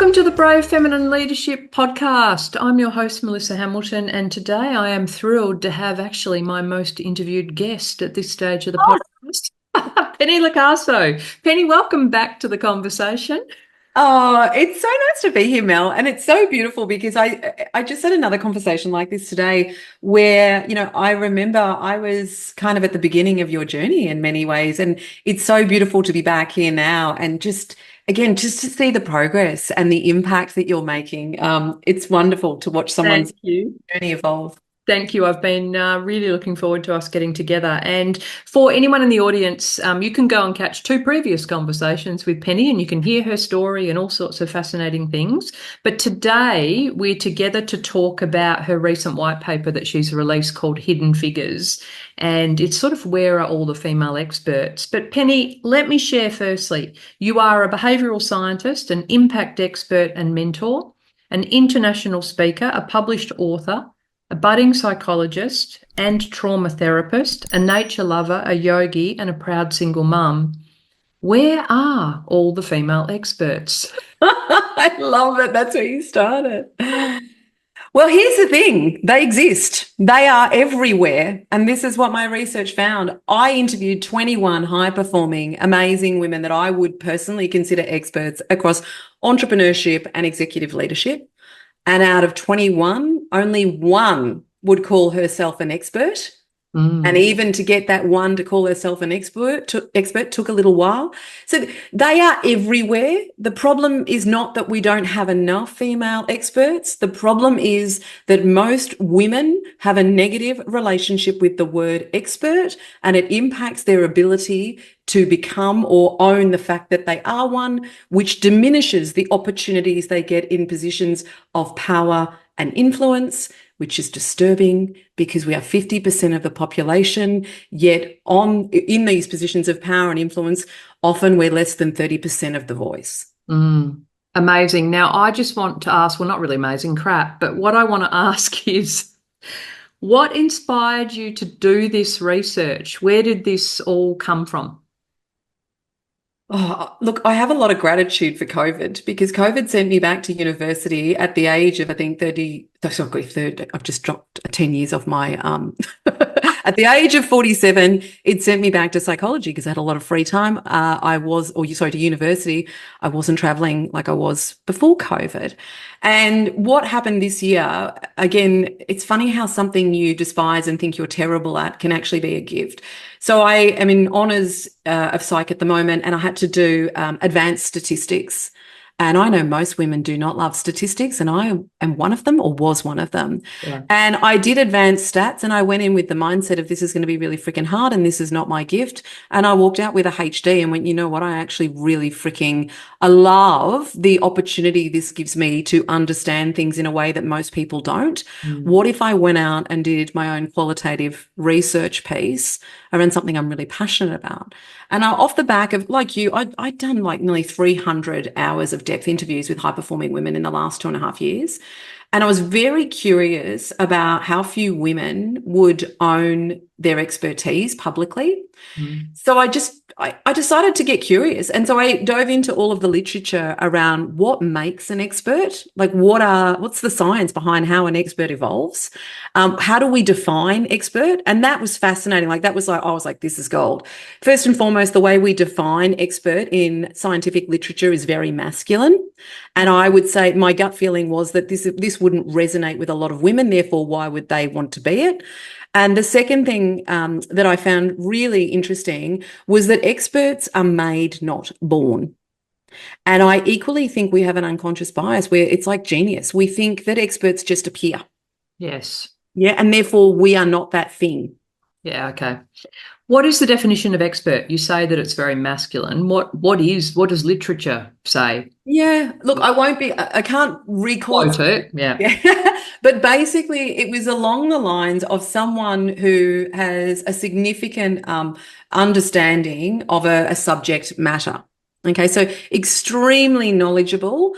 Welcome to the Brave Feminine Leadership podcast. I'm your host, Melissa Hamilton, and today I am thrilled to have actually my most interviewed guest at this stage of the podcast, Penny Locaso. Penny, welcome back to the conversation. Oh, it's so nice to be here, Mel. And it's so beautiful because I just had another conversation like this today where, I remember I was kind of at the beginning of your journey in many ways. And it's so beautiful to be back here now and just to see the progress and the impact that you're making. It's wonderful to watch someone's journey evolve. Thank you. I've been really looking forward to us getting together. And for anyone in the audience, you can go and catch two previous conversations with Penny and you can hear her story and all sorts of fascinating things. But today we're together to talk about her recent white paper that she's released called Hidden Figures. And it's sort of where are all the female experts? But Penny, let me share firstly, you are a behavioural scientist, an impact expert and mentor, an international speaker, a published author, a budding psychologist and trauma therapist, a nature lover, a yogi, and a proud single mum. Where are all the female experts? I love it. That's where you started. Well, here's the thing. They exist. They are everywhere. And this is what my research found. I interviewed 21 high-performing, amazing women that I would personally consider experts across entrepreneurship and executive leadership. And out of 21, only one would call herself an expert. And even to get that one to call herself an expert took a little while. So they are everywhere. The problem is not that we don't have enough female experts. The problem is that most women have a negative relationship with the word expert, and it impacts their ability to become or own the fact that they are one, which diminishes the opportunities they get in positions of power and influence, which is disturbing because we are 50% of the population, yet in these positions of power and influence, often we're less than 30% of the voice. Amazing. Now, I just want to ask, well, not really amazing crap, but what I want to ask is, what inspired you to do this research? Where did this all come from? Oh, look, I have a lot of gratitude for COVID because COVID sent me back to university at the age of, I think, 30. I've just dropped 10 years off my, at the age of 47, it sent me back to psychology because I had a lot of free time. To university. I wasn't traveling like I was before COVID. And what happened this year, again, it's funny how something you despise and think you're terrible at can actually be a gift. So I am in honours of psych at the moment, and I had to do advanced statistics. And I know most women do not love statistics, and I am one of them or was one of them. Yeah. And I did advanced stats, and I went in with the mindset of this is going to be really freaking hard and this is not my gift. And I walked out with a HD and went, you know what, I actually really I love the opportunity this gives me to understand things in a way that most people don't. What if I went out and did my own qualitative research piece around something I'm really passionate about? And off the back of, like you, I'd done like nearly 300 hours of depth interviews with high-performing women in the last 2.5 years. And I was very curious about how few women would own their expertise publicly. So I decided to get curious. And so I dove into all of the literature around what makes an expert, like what's the science behind how an expert evolves? How do we define expert? And that was fascinating. I was like, this is gold. First and foremost, the way we define expert in scientific literature is very masculine. And I would say my gut feeling was that this wouldn't resonate with a lot of women. Therefore, why would they want to be it? And the second thing that I found really interesting was that experts are made, not born. And I equally think we have an unconscious bias where it's like genius. We think that experts just appear. Yes. Yeah. And therefore we are not that thing. Yeah. Okay. What is the definition of expert? You say that it's very masculine. What does literature say? Yeah. Look, I can't recall. Quote it. Yeah. But basically it was along the lines of someone who has a significant understanding of a subject matter. Okay, so extremely knowledgeable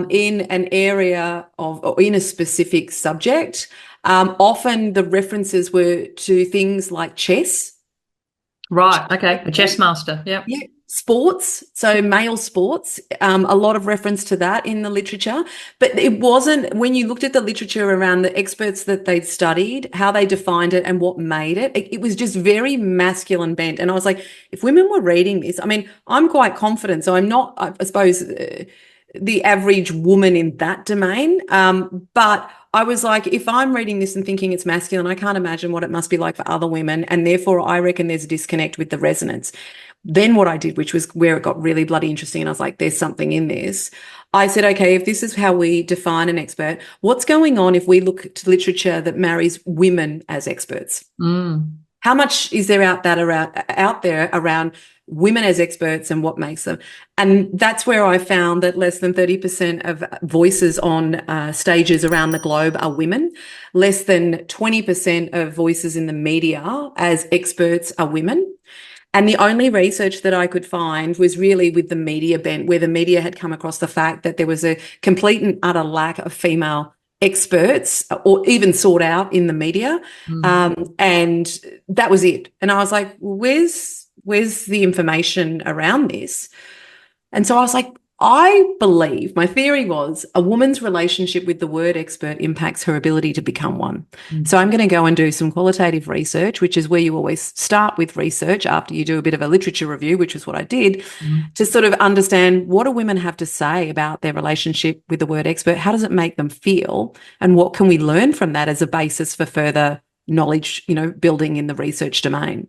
in an area or in a specific subject. Often the references were to things like chess. Right. Okay. A chess master. Yeah. Yeah. Sports, so male sports, a lot of reference to that in the literature. But it wasn't, when you looked at the literature around the experts that they'd studied, how they defined it and what made it, it was just very masculine bent. And I was like, if women were reading this, I mean, I'm quite confident. So I'm not, I suppose, the average woman in that domain. But I was like, if I'm reading this and thinking it's masculine, I can't imagine what it must be like for other women. And therefore, I reckon there's a disconnect with the resonance. Then what I did, which was where it got really bloody interesting, and I was like, there's something in this. I said, okay, if this is how we define an expert, what's going on if we look to literature that marries women as experts? How much is there out there around women as experts and what makes them? And that's where I found that less than 30% of voices on stages around the globe are women. Less than 20% of voices in the media as experts are women. And the only research that I could find was really with the media bent, where the media had come across the fact that there was a complete and utter lack of female experts or even sought out in the media. And that was it. And I was like, where's the information around this? And so I was like, I believe, my theory was, a woman's relationship with the word expert impacts her ability to become one. So I'm going to go and do some qualitative research, which is where you always start with research after you do a bit of a literature review, which is what I did, to sort of understand, what do women have to say about their relationship with the word expert? How does it make them feel? And what can we learn from that as a basis for further knowledge, building in the research domain?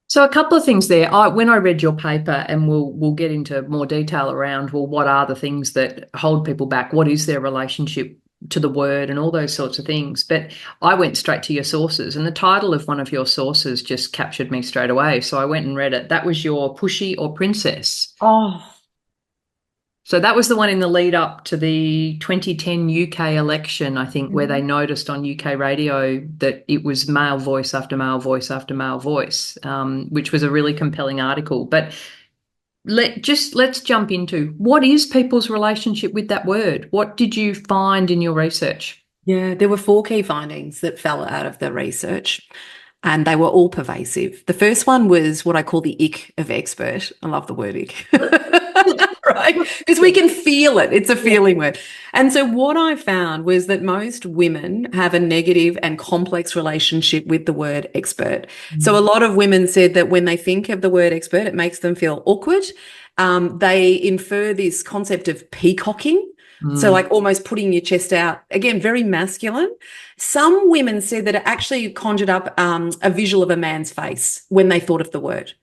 So a couple of things there. When I read your paper, and we'll get into more detail around, well, what are the things that hold people back? What is their relationship to the word and all those sorts of things? But I went straight to your sources, and the title of one of your sources just captured me straight away. So I went and read it. That was your Pushy or Princess. Oh. So that was the one in the lead up to the 2010 UK election, I think, where they noticed on UK radio that it was male voice after male voice after male voice, which was a really compelling article. But let's jump into, what is people's relationship with that word? What did you find in your research? Yeah, there were 4 key findings that fell out of the research, and they were all pervasive. The first one was what I call the ick of expert. I love the word ick. Right? Because we can feel it. It's a feeling word. And so what I found was that most women have a negative and complex relationship with the word expert. So a lot of women said that when they think of the word expert, it makes them feel awkward. They infer this concept of peacocking. So like almost putting your chest out, again, very masculine. Some women said that it actually conjured up a visual of a man's face when they thought of the word.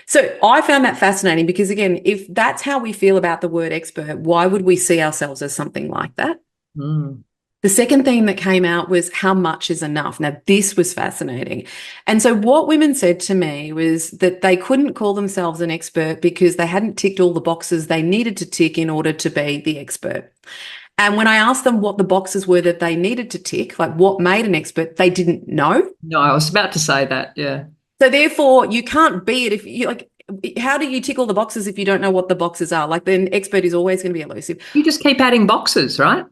So I found that fascinating because, again, if that's how we feel about the word expert, why would we see ourselves as something like that? The second thing that came out was how much is enough. Now, this was fascinating. And so what women said to me was that they couldn't call themselves an expert because they hadn't ticked all the boxes they needed to tick in order to be the expert. And when I asked them what the boxes were that they needed to tick, like what made an expert, they didn't know. No, I was about to say that, yeah. So therefore, you can't be it if you like. How do you tick all the boxes if you don't know what the boxes are? Like, then expert is always going to be elusive. You just keep adding boxes, right?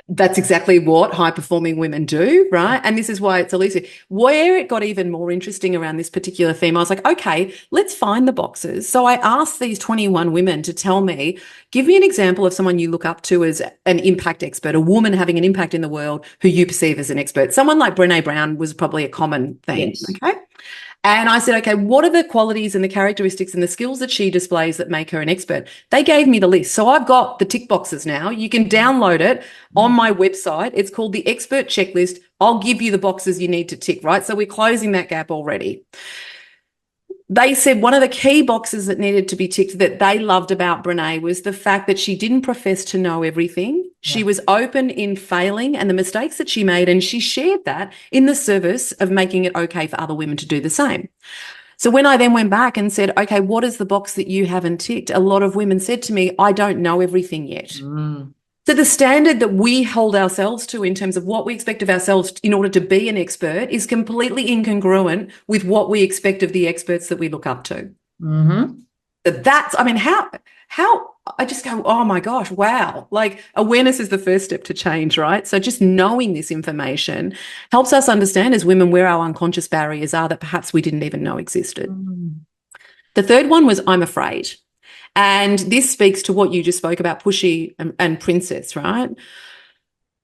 That's exactly what high-performing women do, right? And this is why it's elusive. Where it got even more interesting around this particular theme, I was like, okay, let's find the boxes. So I asked these 21 women to tell me, give me an example of someone you look up to as an impact expert, a woman having an impact in the world who you perceive as an expert. Someone like Brené Brown was probably a common theme, yes. Okay? And I said, okay, what are the qualities and the characteristics and the skills that she displays that make her an expert? They gave me the list. So I've got the tick boxes now. You can download it on my website. It's called the Expert Checklist. I'll give you the boxes you need to tick, right? So we're closing that gap already. They said one of the key boxes that needed to be ticked that they loved about Brené was the fact that she didn't profess to know everything. Yeah. She was open in failing and the mistakes that she made, and she shared that in the service of making it okay for other women to do the same. So when I then went back and said, okay, what is the box that you haven't ticked? A lot of women said to me, I don't know everything yet. So the standard that we hold ourselves to in terms of what we expect of ourselves in order to be an expert is completely incongruent with what we expect of the experts that we look up to. That's, I mean, how I just go, oh my gosh, wow. Like, awareness is the first step to change, right? So just knowing this information helps us understand as women where our unconscious barriers are that perhaps we didn't even know existed. The third one was I'm afraid. And this speaks to what you just spoke about, pushy and princess, right?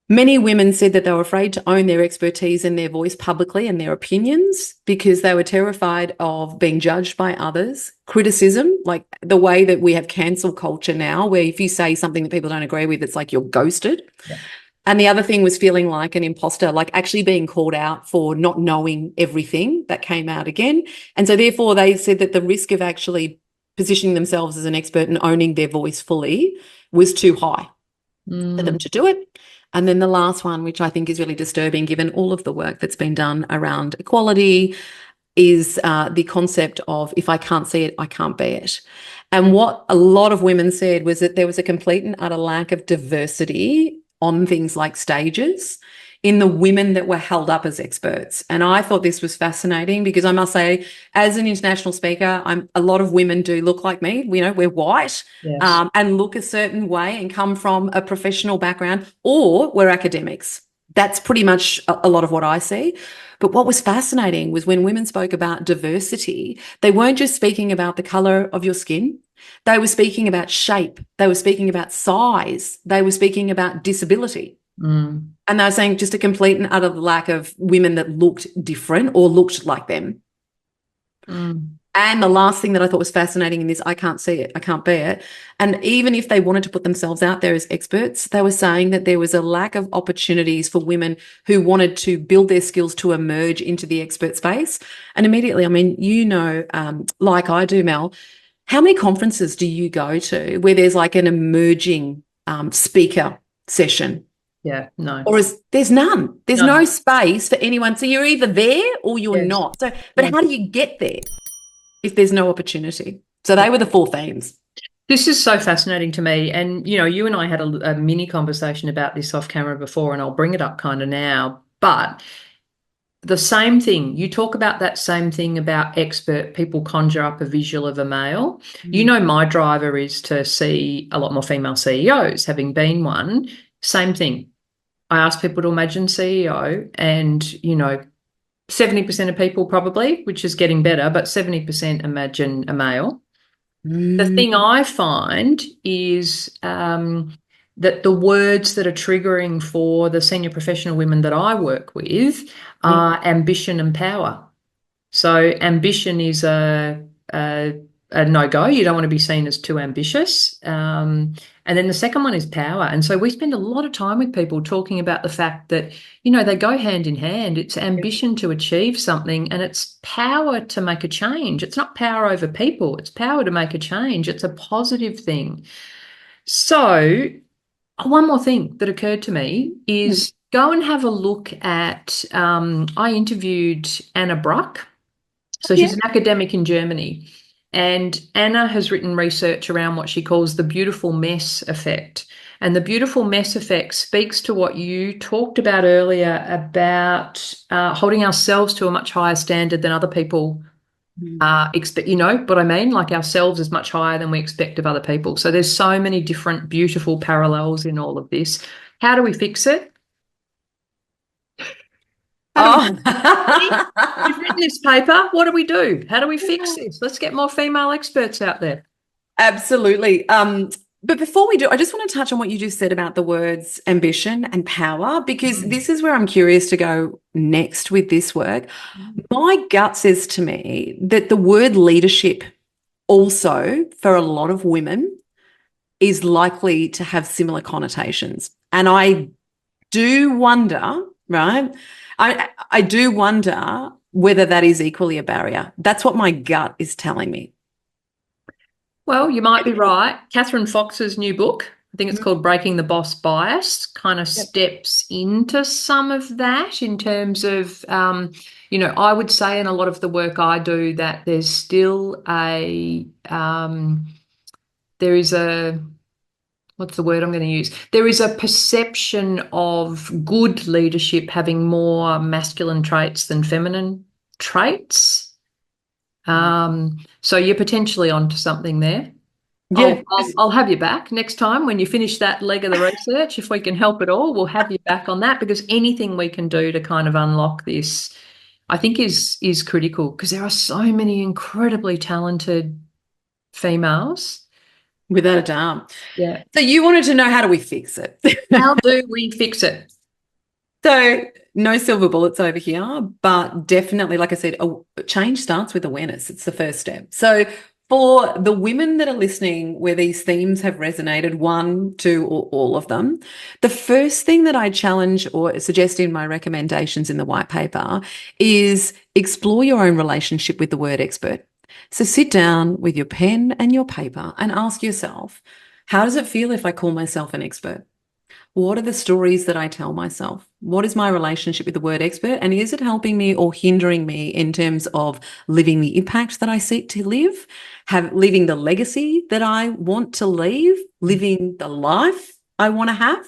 Many women said that they were afraid to own their expertise and their voice publicly and their opinions because they were terrified of being judged by others, criticism, like the way that we have cancel culture now, where if you say something that people don't agree with, it's like you're ghosted. Yeah. And the other thing was feeling like an imposter, like actually being called out for not knowing everything that came out again. And so therefore they said that the risk of actually positioning themselves as an expert and owning their voice fully was too high for them to do it. And then the last one, which I think is really disturbing given all of the work that's been done around equality, is the concept of if I can't see it, I can't be it. And what a lot of women said was that there was a complete and utter lack of diversity on things like stages in the women that were held up as experts. And I thought this was fascinating because I must say, as an international speaker, a lot of women do look like me. You know, we're white. Yes. And look a certain way and come from a professional background, or we're academics. That's pretty much a lot of what I see. But what was fascinating was when women spoke about diversity, they weren't just speaking about the color of your skin. They were speaking about shape. They were speaking about size. They were speaking about disability. And they were saying just a complete and utter lack of women that looked different or looked like them. And the last thing that I thought was fascinating in this, I can't see it, I can't be it. And even if they wanted to put themselves out there as experts, they were saying that there was a lack of opportunities for women who wanted to build their skills to emerge into the expert space. And immediately, I mean, you know, like I do, Mel, how many conferences do you go to where there's like an emerging speaker session? Yeah, no. Or there's none. There's no space for anyone. So you're either there or you're not. So, but how do you get there if there's no opportunity? So they were the 4 themes. This is so fascinating to me. And, you know, you and I had a mini conversation about this off camera before, and I'll bring it up kind of now. But the same thing, you talk about that same thing about expert, people conjure up a visual of a male. You know, my driver is to see a lot more female CEOs, having been one. Same thing. I ask people to imagine CEO, and, you know, 70% of people probably, which is getting better, but 70% imagine a male. The thing I find is that the words that are triggering for the senior professional women that I work with are ambition and power. So ambition is a no-go. You don't want to be seen as too ambitious. And then the second one is power. And so we spend a lot of time with people talking about the fact that, you know, they go hand in hand. It's ambition to achieve something, and it's power to make a change. It's not power over people. It's power to make a change. It's a positive thing. So one more thing that occurred to me is go and have a look at, I interviewed Anna Bruck. So she's an academic in Germany. And Anna has written research around what she calls the beautiful mess effect. And the beautiful mess effect speaks to what you talked about earlier about holding ourselves to a much higher standard than other people expect. You know what I mean? Like ourselves is much higher than we expect of other people. So there's so many different beautiful parallels in all of this. How do we fix it? You've written this paper. What do we do? How do we fix this? Let's get more female experts out there. Absolutely. But before we do, I just want to touch on what you just said about the words ambition and power, because this is where I'm curious to go next with this work. My gut says to me that the word leadership also, for a lot of women, is likely to have similar connotations. And I do wonder, right? I do wonder whether that is equally a barrier. That's what my gut is telling me. Well, you might be right. Catherine Fox's new book, I think it's called Breaking the Boss Bias, kind of steps into some of that in terms of, you know, I would say in a lot of the work I do that there's still what's the word I'm going to use? There is a perception of good leadership having more masculine traits than feminine traits. So you're potentially onto something there. Yeah. I'll have you back next time when you finish that leg of the research. If we can help at all, we'll have you back on that, because anything we can do to kind of unlock this, I think is critical because there are so many incredibly talented females. Without a doubt. Yeah. So you wanted to know, how do we fix it? How do we fix it? So no silver bullets over here, but definitely, like I said, change starts with awareness. It's the first step. So for the women that are listening where these themes have resonated, one, two, or all of them, the first thing that I challenge or suggest in my recommendations in the white paper is explore your own relationship with the word expert. So sit down with your pen and your paper and ask yourself, how does it feel if I call myself an expert? What are the stories that I tell myself? What is my relationship with the word expert? And is it helping me or hindering me in terms of living the impact that I seek to live, leaving the legacy that I want to leave, living the life I want to have?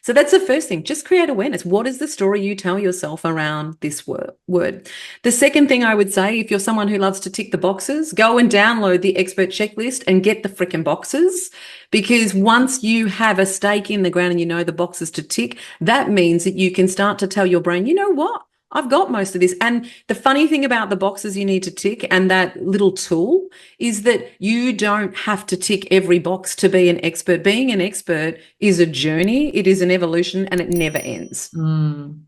So that's the first thing. Just create awareness. What is the story you tell yourself around this word? The second thing I would say, if you're someone who loves to tick the boxes, go and download the expert checklist and get the freaking boxes. Because once you have a stake in the ground and you know the boxes to tick, that means that you can start to tell your brain, you know what? I've got most of this. And the funny thing about the boxes you need to tick and that little tool is that you don't have to tick every box to be an expert. Being an expert is a journey, it is an evolution, and it never ends. Mm.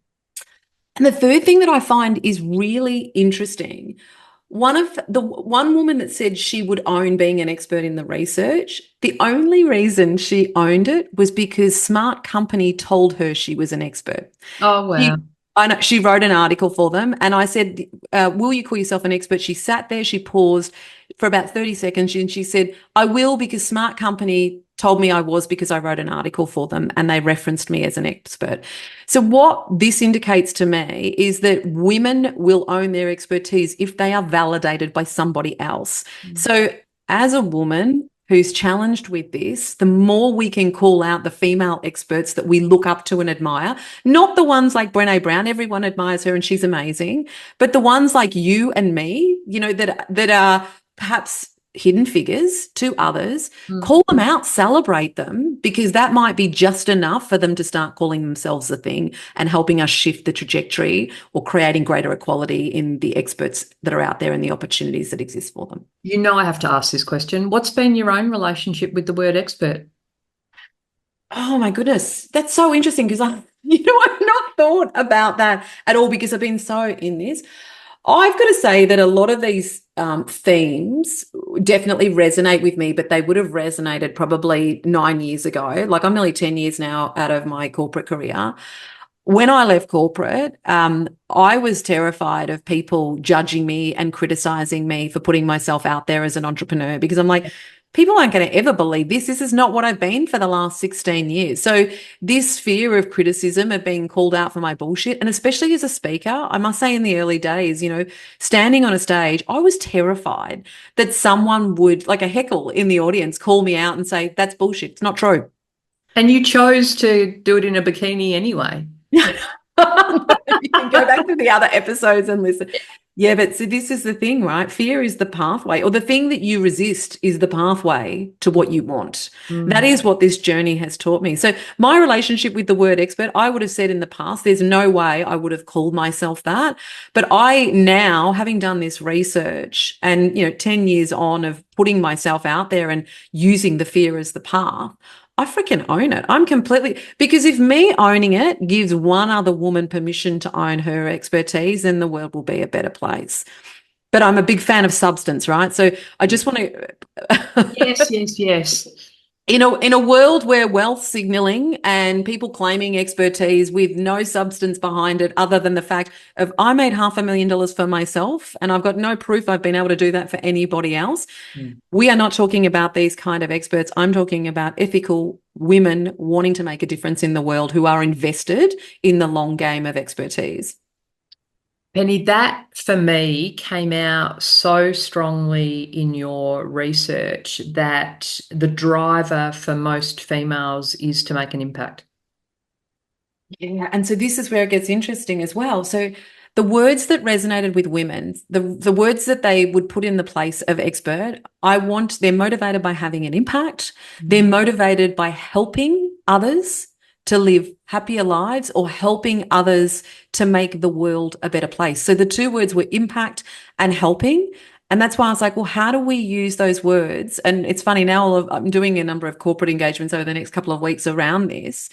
And the third thing that I find is really interesting, one woman that said she would own being an expert in the research, the only reason she owned it was because Smart Company told her she was an expert. Oh, wow. I know, she wrote an article for them and I said, will you call yourself an expert? She sat there, she paused for about 30 seconds and she said, I will, because Smart Company told me I was, because I wrote an article for them and they referenced me as an expert. So what this indicates to me is that women will own their expertise if they are validated by somebody else. So as a woman who's challenged with this, the more we can call out the female experts that we look up to and admire, not the ones like Brené Brown, everyone admires her and she's amazing, but the ones like you and me, you know, that are perhaps hidden figures to others, call them out, celebrate them, because that might be just enough for them to start calling themselves a thing and helping us shift the trajectory or creating greater equality in the experts that are out there and the opportunities that exist for them. You know, I have to ask this question. What's been your own relationship with the word expert? Oh my goodness. That's so interesting because I've not thought about that at all because I've been so in this. I've got to say that a lot of these themes definitely resonate with me, but they would have resonated probably 9 years ago. Like I'm nearly 10 years now out of my corporate career. When I left corporate, I was terrified of people judging me and criticizing me for putting myself out there as an entrepreneur because I'm like, people aren't going to ever believe this. This is not what I've been for the last 16 years. So this fear of criticism, of being called out for my bullshit, and especially as a speaker, I must say in the early days, standing on a stage, I was terrified that someone would, like a heckle in the audience, call me out and say, that's bullshit. It's not true. And you chose to do it in a bikini anyway. You can go back to the other episodes and listen. Yeah, but so this is the thing, right? Fear is the pathway, or the thing that you resist is the pathway to what you want. That is what this journey has taught me. So my relationship with the word expert, I would have said in the past, there's no way I would have called myself that. But I now, having done this research and, 10 years on of putting myself out there and using the fear as the path, I freaking own it. I'm completely, because if me owning it gives one other woman permission to own her expertise, then the world will be a better place. But I'm a big fan of substance, right? So I just want to. Yes. In a world where wealth signaling and people claiming expertise with no substance behind it other than the fact of I made $500,000 for myself and I've got no proof I've been able to do that for anybody else. We are not talking about these kind of experts. I'm talking about ethical women wanting to make a difference in the world who are invested in the long game of expertise. Penny, that for me came out so strongly in your research that the driver for most females is to make an impact. Yeah, and so this is where it gets interesting as well. So the words that resonated with women, the words that they would put in the place of expert, they're motivated by having an impact. They're motivated by helping others to live happier lives or helping others to make the world a better place. So the two words were impact and helping. And that's why I was like, well, how do we use those words? And it's funny now, I'm doing a number of corporate engagements over the next couple of weeks around this.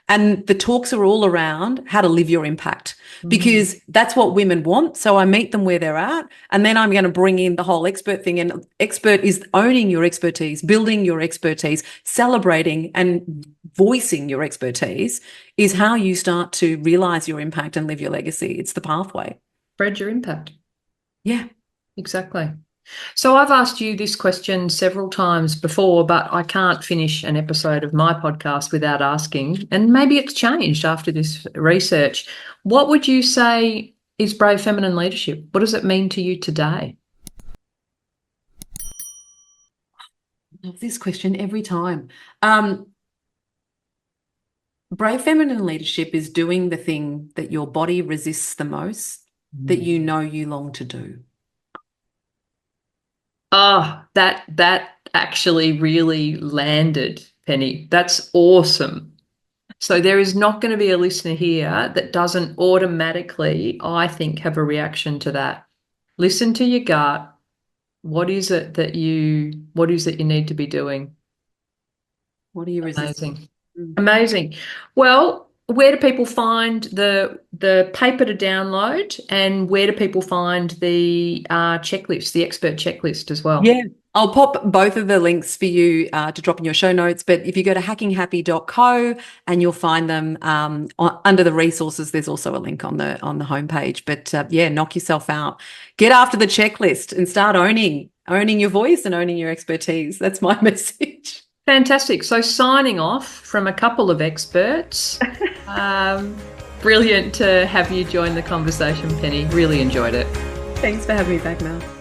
And the talks are all around how to live your impact, because that's what women want. So I meet them where they're at. And then I'm going to bring in the whole expert thing. And expert is owning your expertise, building your expertise, celebrating and voicing your expertise is how you start to realize your impact and live your legacy. It's the pathway. Spread your impact. Yeah. Exactly. So I've asked you this question several times before, but I can't finish an episode of my podcast without asking, and maybe it's changed after this research. What would you say is brave feminine leadership? What does it mean to you today? I love this question every time. Brave feminine leadership is doing the thing that your body resists the most, that you know you long to do. Oh, that actually really landed, Penny. That's awesome. So there is not going to be a listener here that doesn't automatically, I think, have a reaction to that. Listen to your gut. What is it that you need to be doing? What are you resisting? Amazing. Well, where do people find the paper to download, and where do people find the checklist, the expert checklist as well? Yeah, I'll pop both of the links for you to drop in your show notes. But if you go to hackinghappy.co and you'll find them under the resources, there's also a link on the homepage. But yeah, knock yourself out. Get after the checklist and start owning your voice and owning your expertise. That's my message. Fantastic. So signing off from a couple of experts. Brilliant to have you join the conversation, Penny. Really enjoyed it. Thanks for having me back, Mel.